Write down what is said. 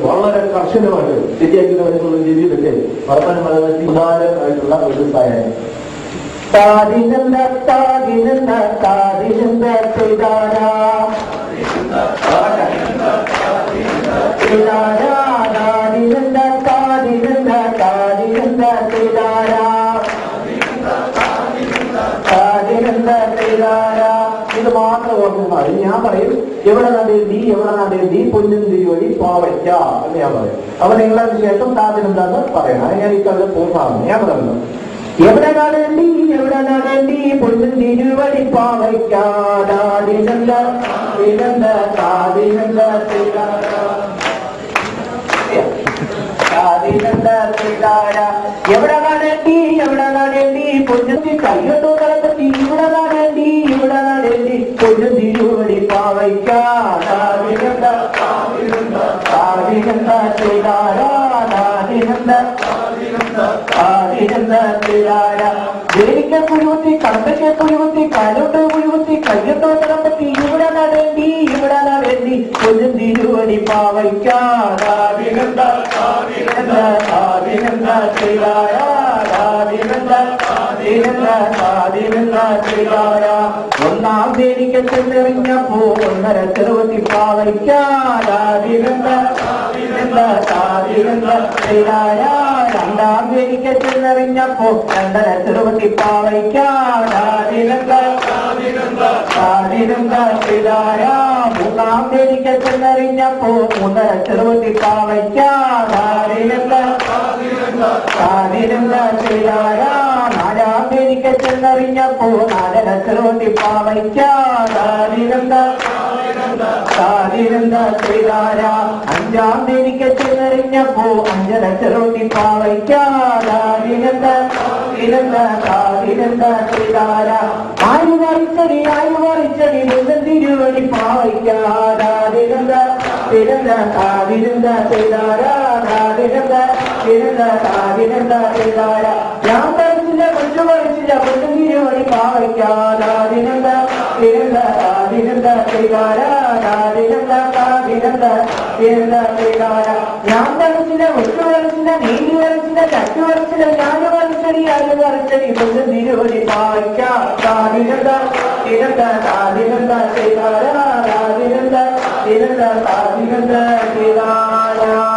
വളരെ കർശനമായിട്ട് ശരിയാക്കുന്നവരെന്നുള്ള രീതിയിലൊക്കെ വർത്തമാനം ഉദാരമായിട്ടുള്ള ഒരു സായം ഇത് മാത്രം ഓർമ്മ. ഞാൻ പറയും എവിടെ നടേണ്ടി എവിടെ നടേണ്ടി പൊന്നും തിരുവഴി പാവയ്ക്ക എന്ന് ഞാൻ പറയും. അപ്പൊ നിങ്ങളതിന് ശേഷം താതിനെന്താന്ന് പറയണം. അത് ഞാൻ ഇക്കവിടെ പൂർണ്ണമാകുന്നു. ഞാൻ പറയുന്നു എവിടെ നടേണ്ടി പൊന്നും തിരുവഴി പാവയ്ക്ക എവിടെ നടേണ്ടി പൊന്നും കയ്യോട്ടോ കളപ്പത്തി ഇവിടെ നടേണ്ടി പൊന്നും തിരുവടി പാവയ്ക്ക ദേവിക്ക് പുഴുകുത്തി കണ്ടയ്ക്ക് പുഴുകുത്തി കാലോട്ട് പുഴുകുത്തി കയ്യോട്ടോ കളപ്പത്തി ഇവിടെ നടേണ്ടി പൊന്നും തിരുവടി പാവയ്ക്ക ഒന്നാം ദേവിക്ക് ചെന്നെറിഞ്ഞപ്പോ 1.5 ചെറുവത്തി പാവയ്ക്ക രണ്ടാം ദേവിക്ക് ചെന്നെറിഞ്ഞപ്പോ 2.5 ചെറുവത്തി പാവയ്ക്ക മൂന്നാം ദേവിക്ക് ചെന്നെറിഞ്ഞപ്പോ 3.5 ചെറുവത്തി പാവയ്ക്ക നാലാം ദേവിക്ക് ചെന്നെറിഞ്ഞപ്പോ 4.5 ചെറുവത്തി പാവയ്ക്ക അഞ്ചാം ദേവിക്ക് ചെന്നെറിഞ്ഞപ്പോ 5.5 ചെറുവത്തി പാവയ്ക്ക ആയു പറിച്ചടി മുതൽ തിരുവടി പാവയ്ക്ക ഞാൻ പറിച്ചില്ല കൊച്ചു പറിച്ചില്ല പൊന്നും തിരുവടി പാവയ്ക്ക ഞാൻ പറിച്ചില്ല ഒറ്റ പറിച്ചില്ല നീതി പറിച്ചില്ല ചട്ടു പറിച്ചില്ല ഞാൻ പറിച്ചടി അത് പറിച്ചടി പൊന്നും തിരുവടി പാവയ്ക്ക ചെയ്താരാ